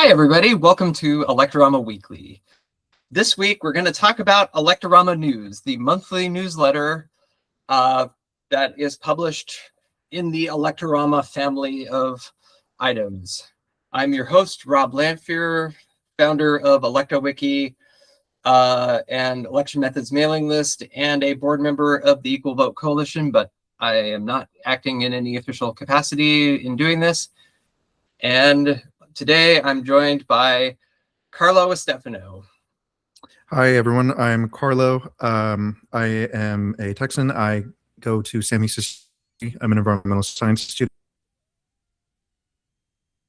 Hi, everybody. Welcome to ElectoramaWeekly. This week, we're going to talk about ElectoramaNews, the monthly newsletter that is published in the Electorama family of items. I'm your host, Rob Lanfear, founder of ElectorWiki and Election Methods mailing list, and a board member of the Equal Vote Coalition, but I am not acting in any official capacity in doing this. And today I'm joined by Carlo Estefano. Hi, everyone. I'm Carlo. I am a Texan. I go to Sam Houston. I'm an environmental science student.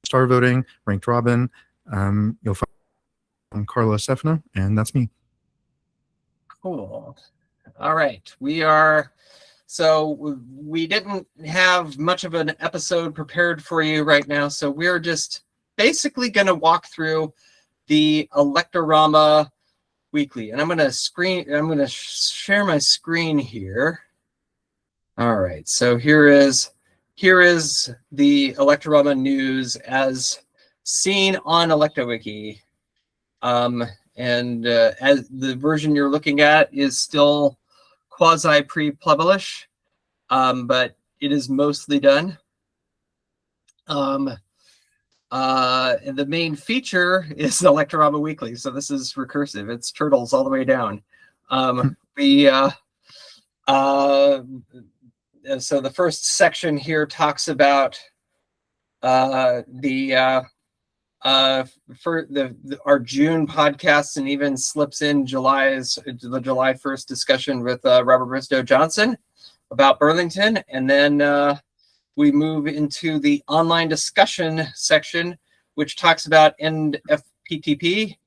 Star voting, ranked robin. You'll find Carlo Estefano, and that's me. Cool. All right. So we didn't have much of an episode prepared for you right now, so we're just basically going to walk through the Electorama Weekly, and I'm going to share my screen here. All right, so here is the Electorama News as seen on ElectorWiki, and as the version you're looking at is still quasi pre-publish, but it is mostly done. And the main feature is ElectoramaWeekly, so this is recursive. It's turtles all the way down. So the first section here talks about our June podcasts, and even slips in the July 1st discussion with Robert Bristow Johnson about Burlington, and then we move into the online discussion section, which talks about NFPTP,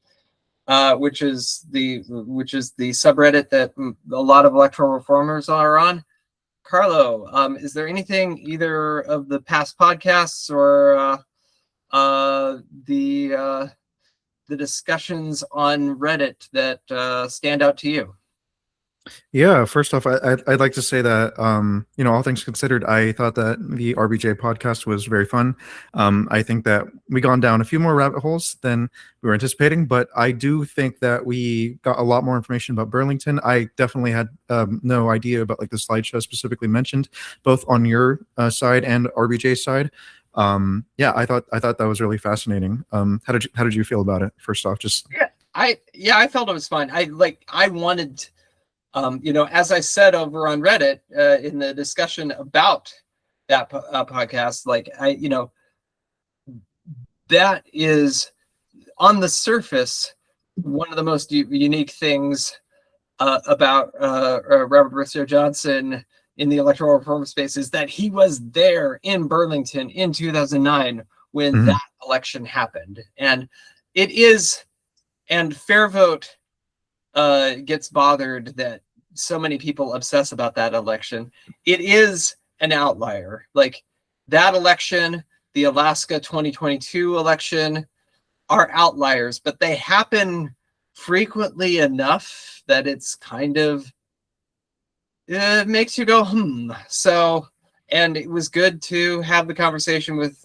which is the subreddit that a lot of electoral reformers are on. Carlo, is there anything either of the past podcasts or the discussions on Reddit that stand out to you? Yeah, first off, I'd like to say that, all things considered, I thought that the RBJ podcast was very fun. I think that we gone down a few more rabbit holes than we were anticipating, but I do think that we got a lot more information about Burlington. I definitely had no idea about like the slideshow specifically mentioned, both on your side and RBJ's side. Yeah, I thought that was really fascinating. How did you feel about it? First off, just I felt it was fun. I wanted. As I said over on Reddit in the discussion about that podcast, that is on the surface one of the most unique things about Robert Bristow Johnson in the electoral reform space is that he was there in Burlington in 2009 when that election happened, and Fair Vote gets bothered that so many people obsess about that election. It is an outlier. Like that election, the Alaska 2022 election, are outliers, but they happen frequently enough that it's kind of it makes you go So, and it was good to have the conversation with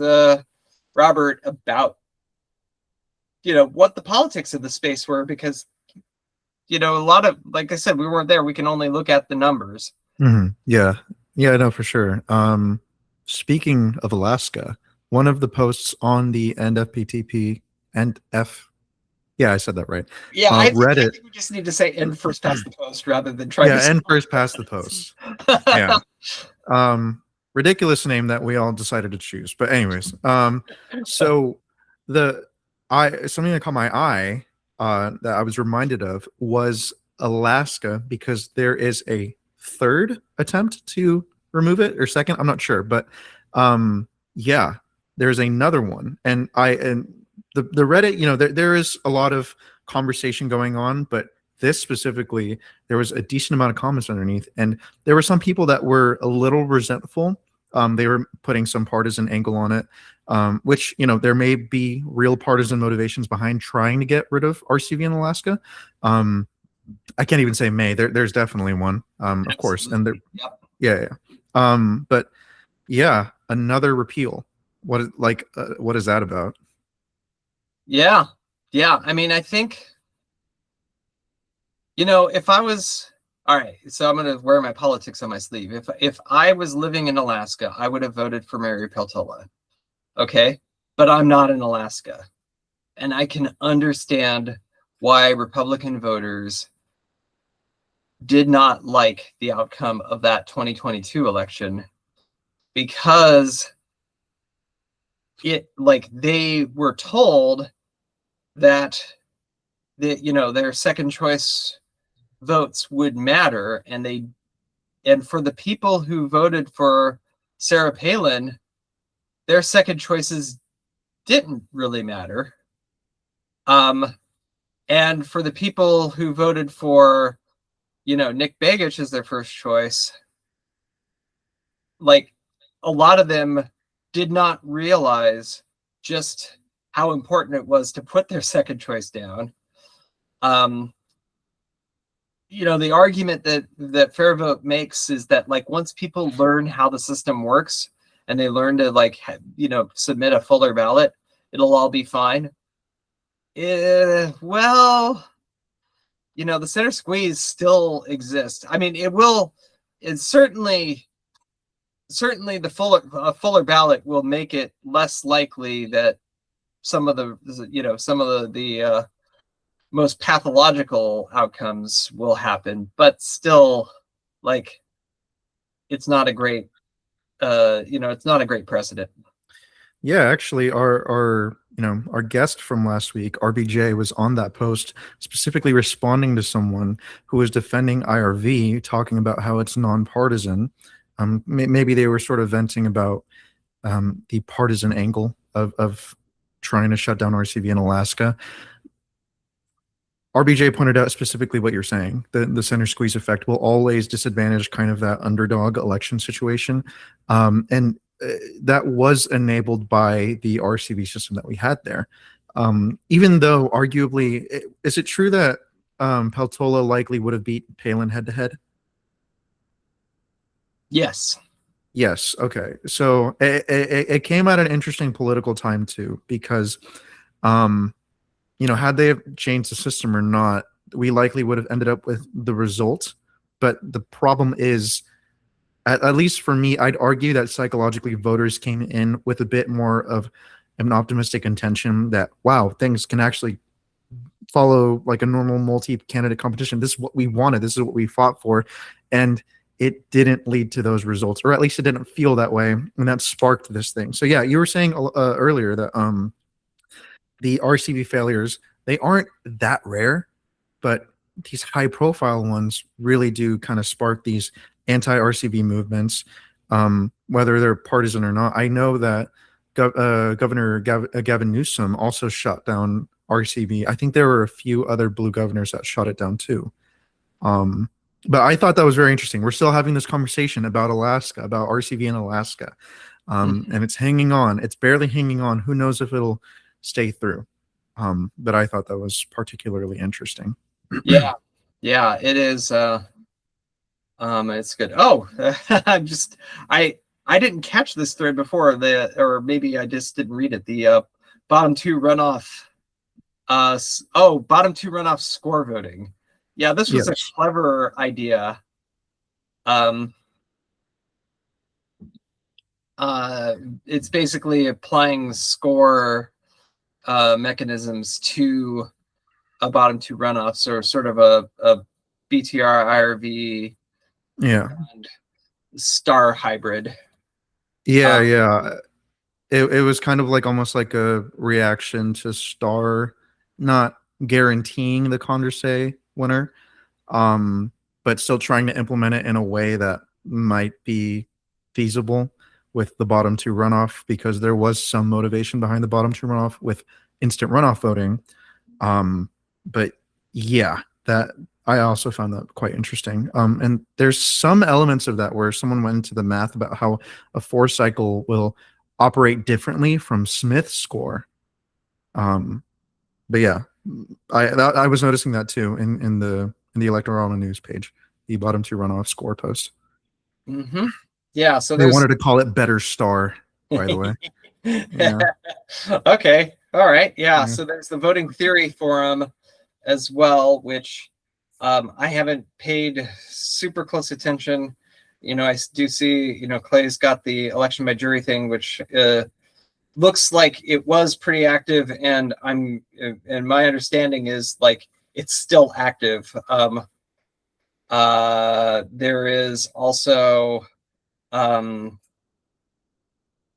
Robert about what the politics of the space were, because a lot of, like I said, we weren't there. We can only look at the numbers. Yeah, no, for sure. Speaking of Alaska, one of the posts on the NFPTP yeah, I said that right. Yeah, I Reddit. think we just need to say "end first past the post" rather than try. Yeah, end first past the post. Yeah. Ridiculous name that we all decided to choose, but anyways, so something that caught my eye that I was reminded of was Alaska, because there is a third attempt to remove it, or second, I'm not sure, but yeah, there's another one, and the Reddit, there is a lot of conversation going on, but this specifically, there was a decent amount of comments underneath, and there were some people that were a little resentful. They were putting some partisan angle on it, which, there may be real partisan motivations behind trying to get rid of RCV in Alaska. I can't even say may. There's definitely one, of course, and yeah. But yeah, another repeal. What is that about? Yeah. Yeah. I mean, I think, if I was, all right, so I'm going to wear my politics on my sleeve. If I was living in Alaska, I would have voted for Mary Peltola. Okay. But I'm not in Alaska. And I can understand why Republican voters did not like the outcome of that 2022 election, because they were told that their second choice votes would matter, and for the people who voted for Sarah Palin, their second choices didn't really matter. And for the people who voted for Nick Begich as their first choice, like, a lot of them did not realize just how important it was to put their second choice down. The argument that Fair Vote makes is that, like, once people learn how the system works and they learn to, like, submit a fuller ballot, it'll all be fine. Well, the center squeeze still exists. I mean, it's certainly the fuller ballot will make it less likely that some of the most pathological outcomes will happen, but still, like, it's not a great precedent. Yeah, actually, our guest from last week, RBJ, was on that post specifically responding to someone who was defending IRV, talking about how it's nonpartisan. Maybe they were sort of venting about the partisan angle of trying to shut down RCV in Alaska. RBJ pointed out specifically what you're saying. The center squeeze effect will always disadvantage kind of that underdog election situation. And that was enabled by the RCV system that we had there. Even though arguably, is it true that Peltola likely would have beat Palin head to head? Yes. Yes. Okay. So it came at an interesting political time too, because had they have changed the system or not, we likely would have ended up with the result. But the problem is, at least for me, I'd argue that psychologically voters came in with a bit more of an optimistic intention that, wow, things can actually follow like a normal multi-candidate competition. This is what we wanted. This is what we fought for. And it didn't lead to those results, or at least it didn't feel that way. And that sparked this thing. So yeah, you were saying earlier that the RCV failures, they aren't that rare, but these high profile ones really do kind of spark these anti-RCV movements, whether they're partisan or not. I know that Governor Gavin Newsom also shut down RCV. I think there were a few other blue governors that shut it down too. But I thought that was very interesting. We're still having this conversation about Alaska, about RCV in Alaska. And it's hanging on. It's barely hanging on. Who knows if it'll stay through. But I thought that was particularly interesting. Yeah, it is. It's good. Oh, I didn't catch this thread before, or maybe I just didn't read it. The bottom two runoff. Bottom two runoff score voting. Yeah, this was a clever idea. It's basically applying score mechanisms to a bottom two runoffs, or sort of a BTR IRV and star hybrid. It was kind of like almost like a reaction to Star not guaranteeing the Condorcet winner, but still trying to implement it in a way that might be feasible with the bottom two runoff, because there was some motivation behind the bottom two runoff with instant runoff voting. But yeah, that I also found that quite interesting. And there's some elements of that where someone went into the math about how a 4-cycle will operate differently from Smith's score. But yeah, I was noticing that too in the ElectoramaNews page, the bottom two runoff score post. Mm-hmm. Yeah, so they wanted to call it Better Star, by the way. Yeah. Okay. All right. Yeah. Yeah. So there's the voting theory forum as well, which I haven't paid super close attention. I do see, Clay's got the election by jury thing, which looks like it was pretty active, and my understanding is like it's still active. There is also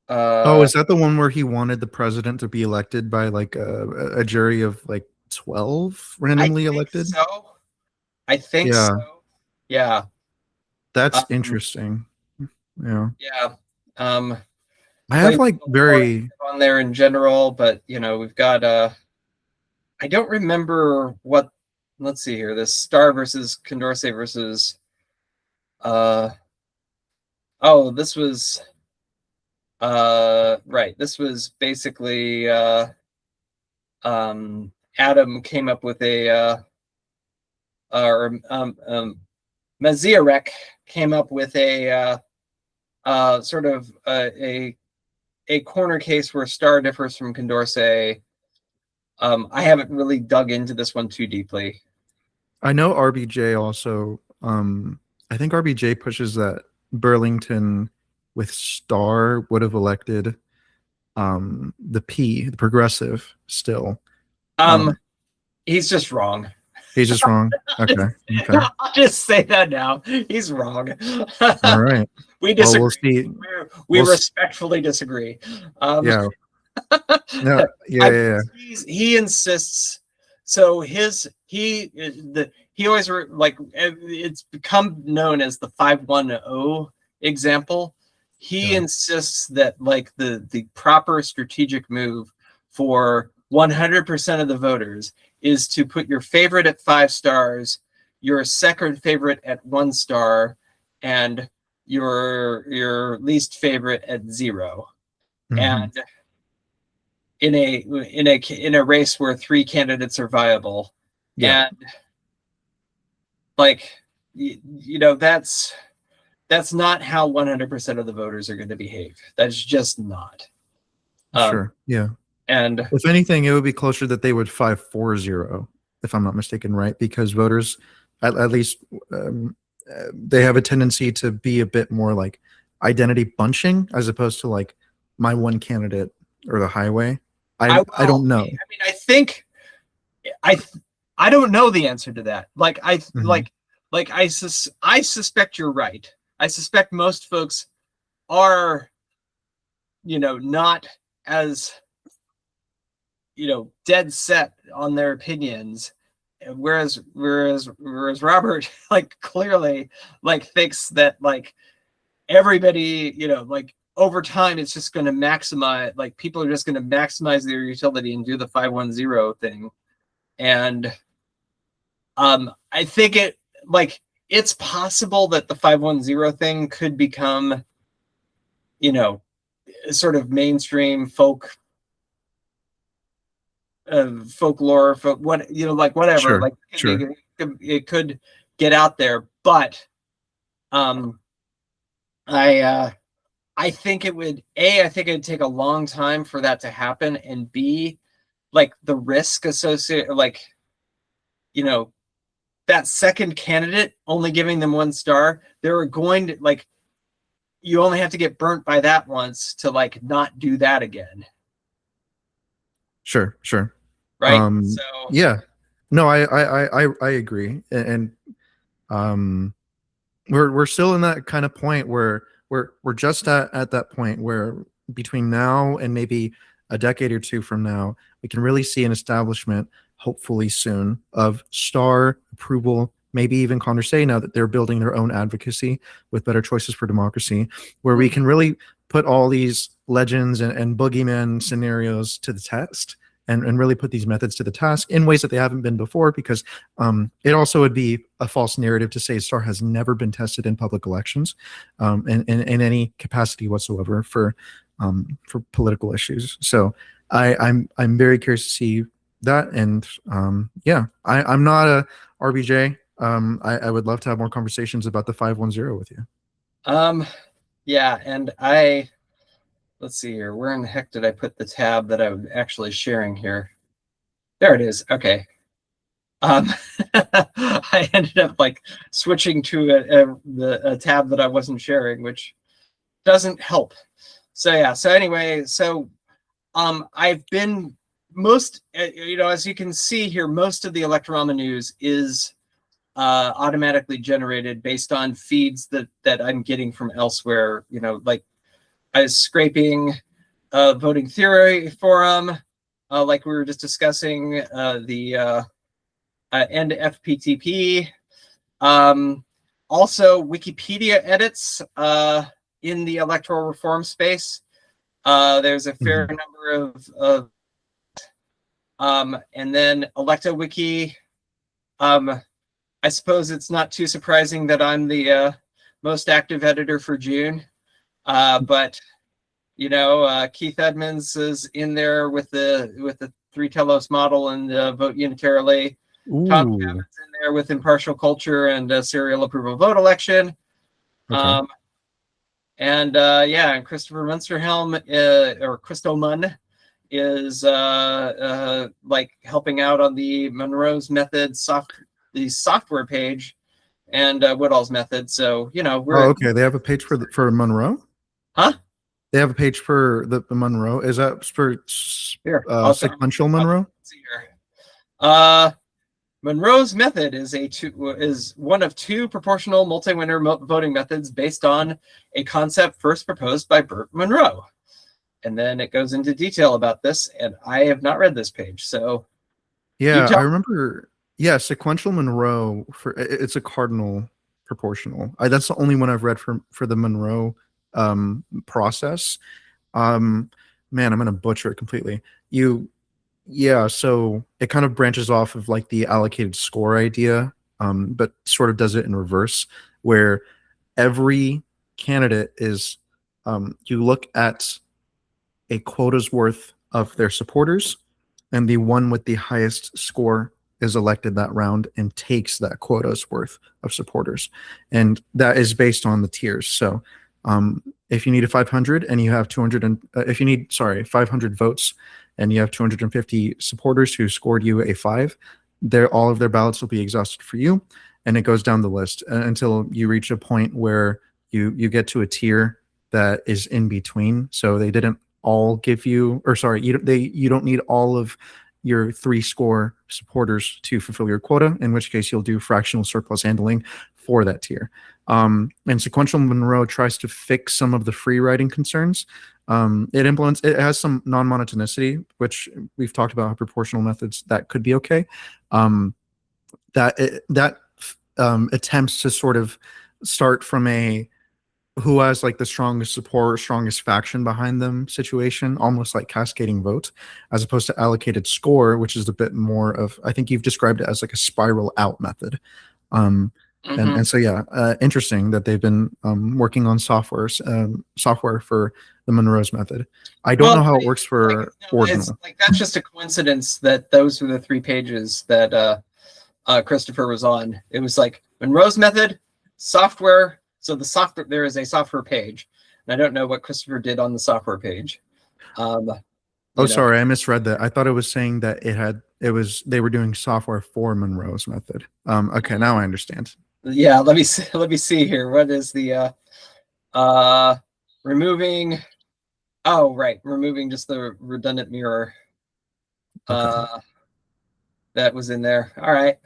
Oh, is that the one where he wanted the president to be elected by like a jury of like 12 randomly elected? I think Yeah, so. Yeah. that's Um, interesting. Yeah. yeah. Um, I have Clay's like a little more very active on there in general, but we've got I don't remember what. Let's see here. This Star versus Condorcet versus. Uh, oh, this was. Right. This was basically. Adam came up with or Maziarek came up with sort of a corner case where Star differs from Condorcet. I haven't really dug into this one too deeply. I know RBJ also I think RBJ pushes that Burlington with Star would have elected the progressive still. Um He's just wrong. he's just wrong. Okay. Okay. I'll just say that now. He's wrong. All right. We Well, we'll disagree. see. We We'll respectfully disagree. yeah. No, yeah. He insists. So he always like it's become known as the 510 example. He insists that like the proper strategic move for 100% of the voters is to put your favorite at 5 stars, your second favorite at 1 star, and your least favorite at 0. Mm-hmm. And in a race where 3 candidates are viable, and like that's not how 100% of the voters are going to behave. That's just not. Sure. Yeah. And if anything, it would be closer that they would 540, if I'm not mistaken, right? Because voters, at least, they have a tendency to be a bit more like identity bunching as opposed to like my one candidate or the highway. I don't know. I mean, I think I don't know the answer to that. Like I suspect you're right. I suspect most folks are, not as dead set on their opinions, whereas Robert like clearly like thinks that like everybody like over time it's just going to maximize, like people are just going to maximize their utility and do the 510 thing. And I think it's possible that the 510 thing could become sort of mainstream folklore, like whatever. Sure, like sure. it could get out there, but I think it would it'd take a long time for that to happen, and B, like the risk associated, like that second candidate only giving them 1 star, they're going to like, you only have to get burnt by that once to like not do that again. Sure. Right. So yeah, no, I agree, and we're still in that kind of point where we're just at that point where between now and maybe a decade or 2 from now, we can really see an establishment, hopefully soon, of Star approval, maybe even Condorcet, now that they're building their own advocacy with Better Choices for Democracy, where we can really put all these legends and boogeyman scenarios to the test, and really put these methods to the task in ways that they haven't been before, because it also would be a false narrative to say Star has never been tested in public elections in any capacity whatsoever for political issues. So I'm very curious to see that. And I'm not a RBJ. I would love to have more conversations about the 510 with you. Yeah, and I let's see here. Where in the heck did I put the tab that I'm actually sharing here? There it is. Okay. I ended up like switching to a tab that I wasn't sharing, which doesn't help. So yeah. So anyway, so I've been as you can see here, most of the Electorama news is automatically generated based on feeds that I'm getting from elsewhere. Like I was scraping voting theory forum, like we were just discussing, the and FPTP. Also Wikipedia edits in the electoral reform space. There's a fair number of and then ElectoramaWeekly. I suppose it's not too surprising that I'm the most active editor for June. But Keith Edmonds is in there with the 3 telos model and vote unitarily. Tom Cabot's in there with impartial culture and serial approval vote election. Okay. And Christopher Munsterhelm or Christo Munn is like helping out on the Monroe's method the software page and Woodall's method. So we're okay. They have a page for Monroe. Huh? They have a page for the Monroe. Is that for sequential Monroe? See here. Monroe's method is one of 2 proportional multi-winner voting methods based on a concept first proposed by Burt Monroe. And then it goes into detail about this, and I have not read this page. So yeah, I remember. Yeah, sequential Monroe it's a cardinal proportional. That's the only one I've read for the Monroe process. Man, I'm gonna butcher it completely. So it kind of branches off of like the allocated score idea, but sort of does it in reverse, where every candidate is you look at a quota's worth of their supporters, and the one with the highest score is elected that round and takes that quota's worth of supporters. And that is based on the tiers. So if you need a 500 and you have 500 votes and you have 250 supporters who scored you a 5, all of their ballots will be exhausted for you. And it goes down the list until you reach a point where you get to a tier that is in between. So they didn't all give you, you don't need all of your 3 score supporters to fulfill your quota, in which case you'll do fractional surplus handling for that tier. And sequential Monroe tries to fix some of the free riding concerns. It has some non-monotonicity, which we've talked about how proportional methods that could be okay. That attempts to sort of start from a who has like the strongest support, strongest faction behind them situation, almost like cascading vote, as opposed to allocated score, which is a bit more of, I think you've described it as like a spiral out method. And so interesting that they've been working on software for the Monroe's method. I don't know how it works for ordinal. That's just a coincidence that those were the 3 pages that Christopher was on. It was like Monroe's method, software. So there is a software page, and I don't know what Christopher did on the software page. Sorry, I misread that. I thought it was saying that they were doing software for Monroe's method. Okay, now I understand. Yeah, let me see here. What is the removing? Oh, right, removing just the redundant mirror. Okay. That was in there. All right.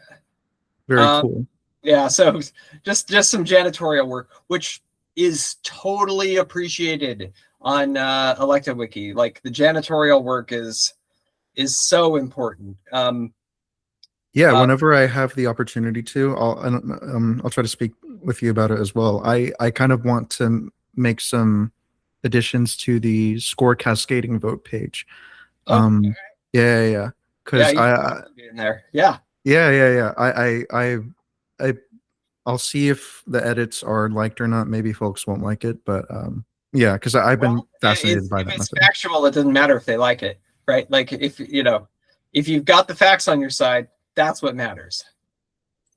Very cool. Yeah, so just some janitorial work, which is totally appreciated on ElectoramaWeekly. Like the janitorial work is so important. Whenever I have the opportunity to, I'll try to speak with you about it as well. I kind of want to make some additions to the score cascading vote page. Okay. Yeah. Because in there. Yeah. I'll see if the edits are liked or not. Maybe folks won't like it, but because I've been fascinated by that method. If it's factual, it doesn't matter if they like it, right? Like if you've got the facts on your side, that's what matters.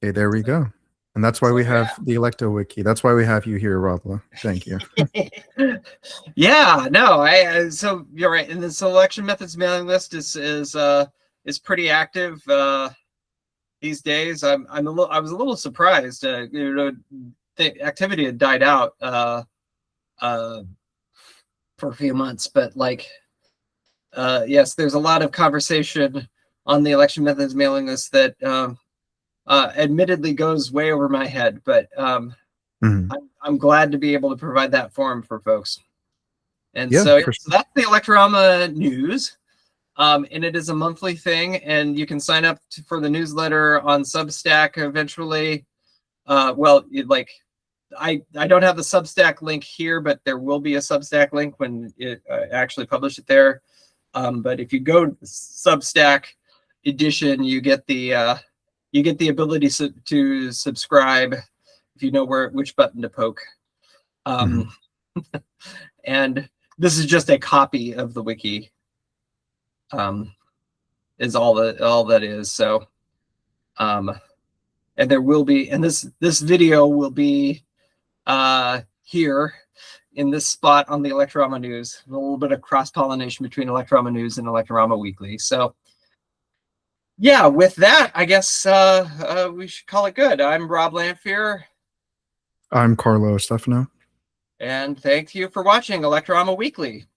Okay, there we go. And that's why we So, have the ElectoramaWeekly. That's why we have you here, Robla. Thank you. Yeah, no, so you're right. And this election methods mailing list is pretty active these days. I was a little surprised. The activity had died out for a few months, but like, yes, there's a lot of conversation on the election methods mailing list that admittedly goes way over my head, but I'm glad to be able to provide that forum for folks. And Yeah, so, for so that's the Electorama news. And it is a monthly thing, and you can sign up for the newsletter on Substack eventually. Well, I don't have the Substack link here, but there will be a Substack link when it actually publish it there. But if you go to the Substack edition, you get the ability to subscribe if you know which button to poke. And this is just a copy of the wiki. Is all that is. So, and there will be, and this video will be here in this spot on the Electorama News. A little bit of cross-pollination between Electorama News and ElectoramaWeekly. So, yeah, with that, I guess we should call it good. I'm Rob Lanphier. I'm Carlo Stefano. And thank you for watching ElectoramaWeekly.